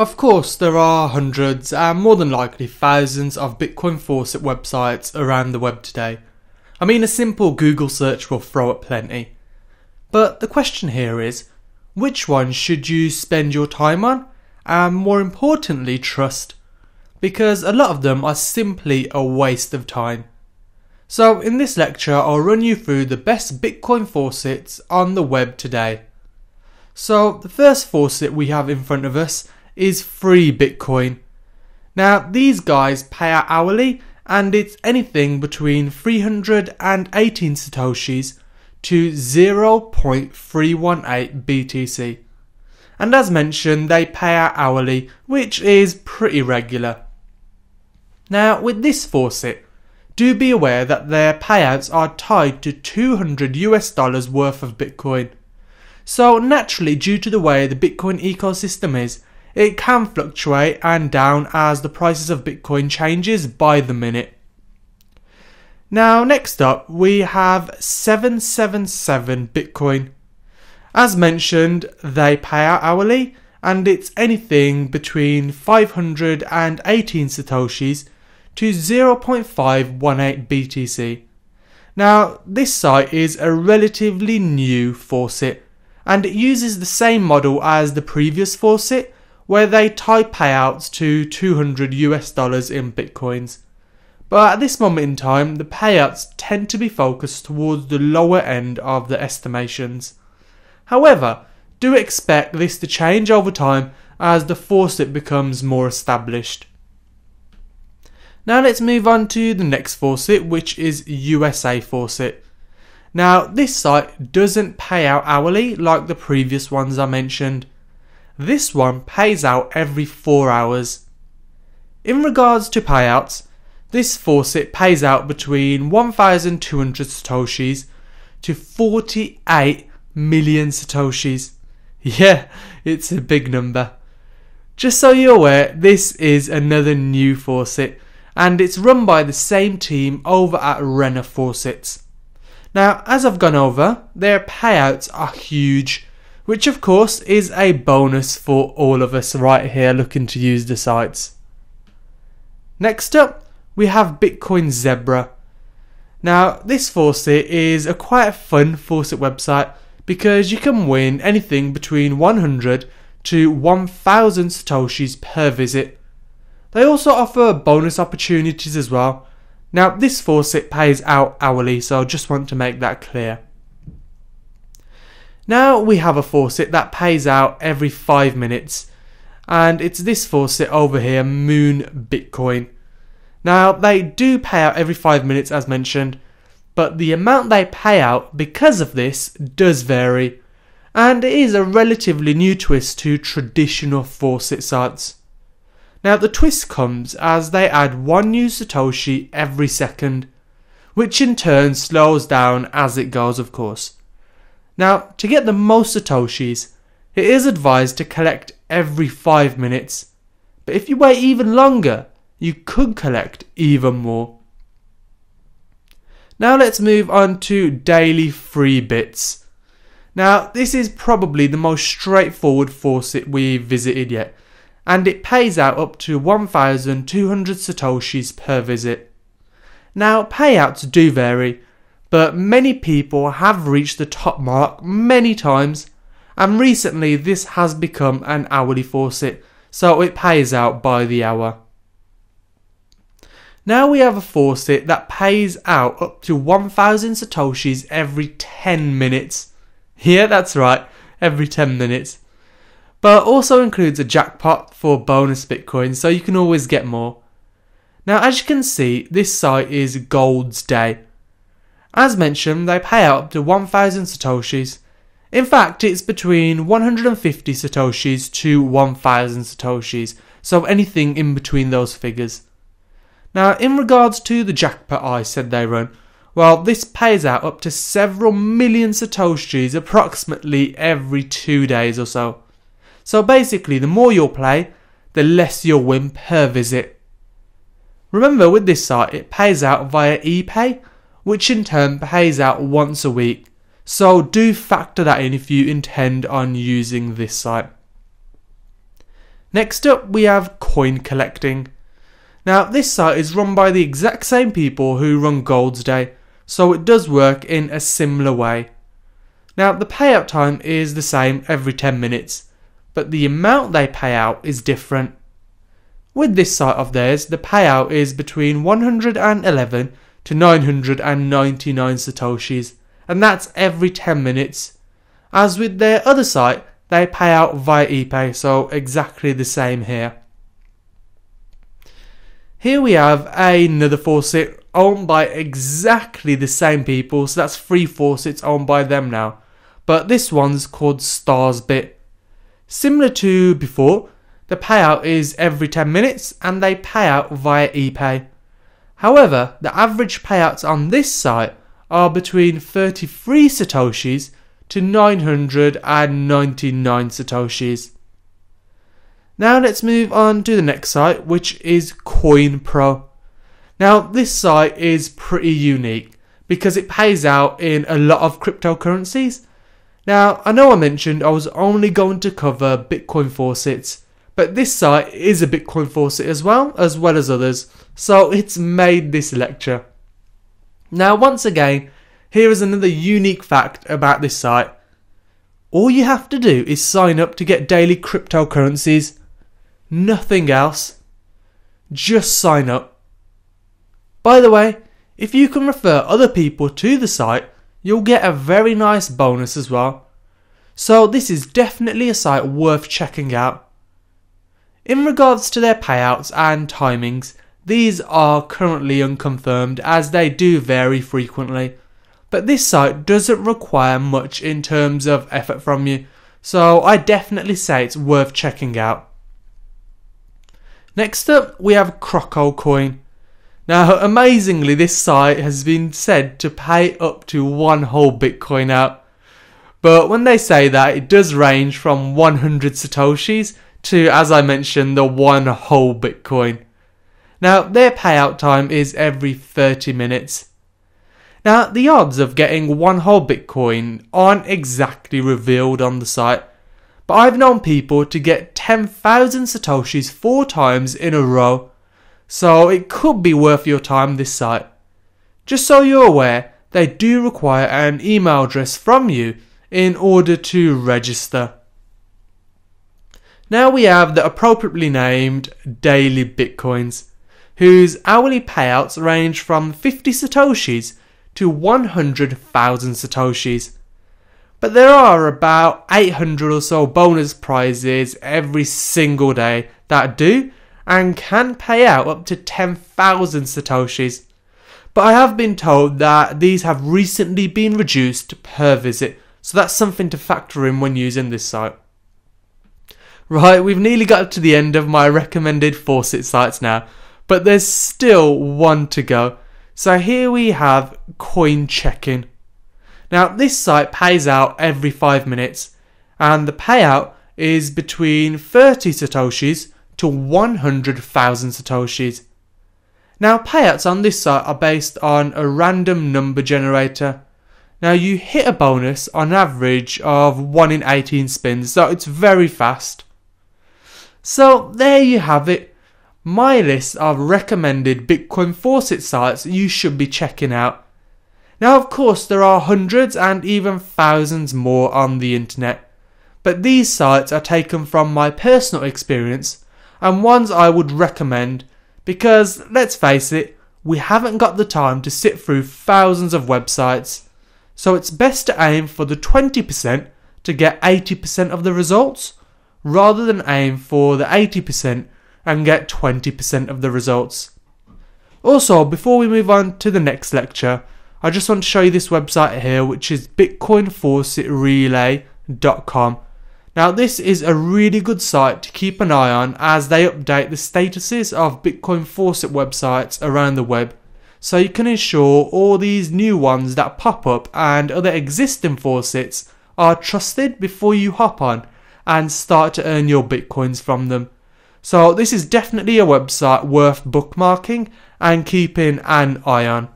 Of course, there are hundreds and more than likely thousands of Bitcoin Faucet websites around the web today. I mean, a simple Google search will throw up plenty. But the question here is, which one should you spend your time on and more importantly trust? Because a lot of them are simply a waste of time. So in this lecture I'll run you through the best Bitcoin faucets on the web today. So the first faucet we have in front of us is free Bitcoin. Now these guys pay out hourly and it's anything between 318 satoshis to 0.318 BTC. And as mentioned, they pay out hourly, which is pretty regular. Now with this faucet, do be aware that their payouts are tied to $200 worth of Bitcoin. So naturally, due to the way the Bitcoin ecosystem is, it can fluctuate and down as the prices of Bitcoin changes by the minute. Now next up we have 777 Bitcoin. As mentioned, they pay out hourly and it's anything between 518 satoshis to 0.518 BTC. Now this site is a relatively new faucet and it uses the same model as the previous faucet where they tie payouts to $200 in Bitcoins. But at this moment in time, the payouts tend to be focused towards the lower end of the estimations. However, do expect this to change over time as the faucet becomes more established. Now let's move on to the next faucet, which is USA Faucet. Now this site doesn't pay out hourly like the previous ones I mentioned. This one pays out every 4 hours. In regards to payouts, this faucet pays out between 1,200 satoshis to 48 million satoshis. Yeah, it's a big number. Just so you're aware, this is another new faucet and it's run by the same team over at Renner Faucets. Now, as I've gone over, their payouts are huge, which of course is a bonus for all of us right here looking to use the sites. Next up, we have Bitcoin Zebra. Now, this faucet is a quite fun faucet website because you can win anything between 100 to 1,000 satoshis per visit. They also offer bonus opportunities as well. Now, this faucet pays out hourly, so I just want to make that clear. Now we have a faucet that pays out every 5 minutes, and it's this faucet over here, Moon Bitcoin. Now they do pay out every 5 minutes as mentioned, but the amount they pay out because of this does vary, and it is a relatively new twist to traditional faucet sites. Now the twist comes as they add 1 new satoshi every second, which in turn slows down as it goes of course. Now, to get the most satoshis, it is advised to collect every 5 minutes, but if you wait even longer, you could collect even more. Now let's move on to daily free bits. Now this is probably the most straightforward faucet we've visited yet, and it pays out up to 1,200 satoshis per visit. Now payouts do vary, but many people have reached the top mark many times, and recently this has become an hourly faucet, so it pays out by the hour. Now we have a faucet that pays out up to 1,000 satoshis every 10 minutes. Yeah, that's right, every 10 minutes. But also includes a jackpot for bonus Bitcoin, so you can always get more. Now as you can see, this site is Gold's Day. As mentioned, they pay out up to 1,000 satoshis. In fact, it's between 150 satoshis to 1,000 satoshis, so anything in between those figures. Now, in regards to the jackpot I said they run, well, this pays out up to several million satoshis approximately every 2 days or so. So basically, the more you'll play, the less you'll win per visit. Remember, with this site, it pays out via ePay, which in turn pays out once a week. So do factor that in if you intend on using this site. Next up we have coin collecting. Now this site is run by the exact same people who run Gold's Day, so it does work in a similar way. Now the payout time is the same every 10 minutes, but the amount they pay out is different. With this site of theirs, the payout is between 111 to 999 satoshis, and that's every 10 minutes. As with their other site, they pay out via ePay, so exactly the same here. Here we have another faucet owned by exactly the same people, so that's 3 faucets owned by them now. But this one's called Starsbit. Similar to before, the payout is every 10 minutes and they pay out via ePay. However, the average payouts on this site are between 33 satoshis to 999 satoshis. Now let's move on to the next site, which is CoinPro. Now this site is pretty unique because it pays out in a lot of cryptocurrencies. Now I know I mentioned I was only going to cover Bitcoin faucets, but this site is a Bitcoin faucet as well as others, so it's made this lecture. Now once again, here is another unique fact about this site. All you have to do is sign up to get daily cryptocurrencies. Nothing else. Just sign up. By the way, if you can refer other people to the site, you'll get a very nice bonus as well. So this is definitely a site worth checking out. In regards to their payouts and timings, these are currently unconfirmed as they do vary frequently. But this site doesn't require much in terms of effort from you, so I definitely say it's worth checking out. Next up we have CrocoCoin. Now amazingly this site has been said to pay up to 1 whole Bitcoin out. But when they say that, it does range from 100 satoshis to, as I mentioned, the 1 whole Bitcoin. Now their payout time is every 30 minutes. Now the odds of getting 1 whole Bitcoin aren't exactly revealed on the site, but I've known people to get 10,000 satoshis 4 times in a row, so it could be worth your time, this site. Just so you're aware, they do require an email address from you in order to register. Now we have the appropriately named Daily Bitcoins, whose hourly payouts range from 50 satoshis to 100,000 satoshis. But there are about 800 or so bonus prizes every single day that do and can pay out up to 10,000 satoshis. But I have been told that these have recently been reduced per visit, so that's something to factor in when using this site. Right, we've nearly got to the end of my recommended faucet sites now, but there's still one to go. So here we have Coin Checking. Now this site pays out every 5 minutes and the payout is between 30 satoshis to 100,000 satoshis. Now payouts on this site are based on a random number generator. Now you hit a bonus on average of 1 in 18 spins, so it's very fast. So there you have it, my list of recommended Bitcoin faucet sites you should be checking out. Now of course there are hundreds and even thousands more on the internet, but these sites are taken from my personal experience and ones I would recommend because, let's face it, we haven't got the time to sit through thousands of websites, so it's best to aim for the 20% to get 80% of the results, rather than aim for the 80% and get 20% of the results. Also, before we move on to the next lecture, I just want to show you this website here, which is bitcoinfaucetrelay.com. Now this is a really good site to keep an eye on as they update the statuses of Bitcoin faucet websites around the web, so you can ensure all these new ones that pop up and other existing faucets are trusted before you hop on and start to earn your Bitcoins from them. So this is definitely a website worth bookmarking and keeping an eye on.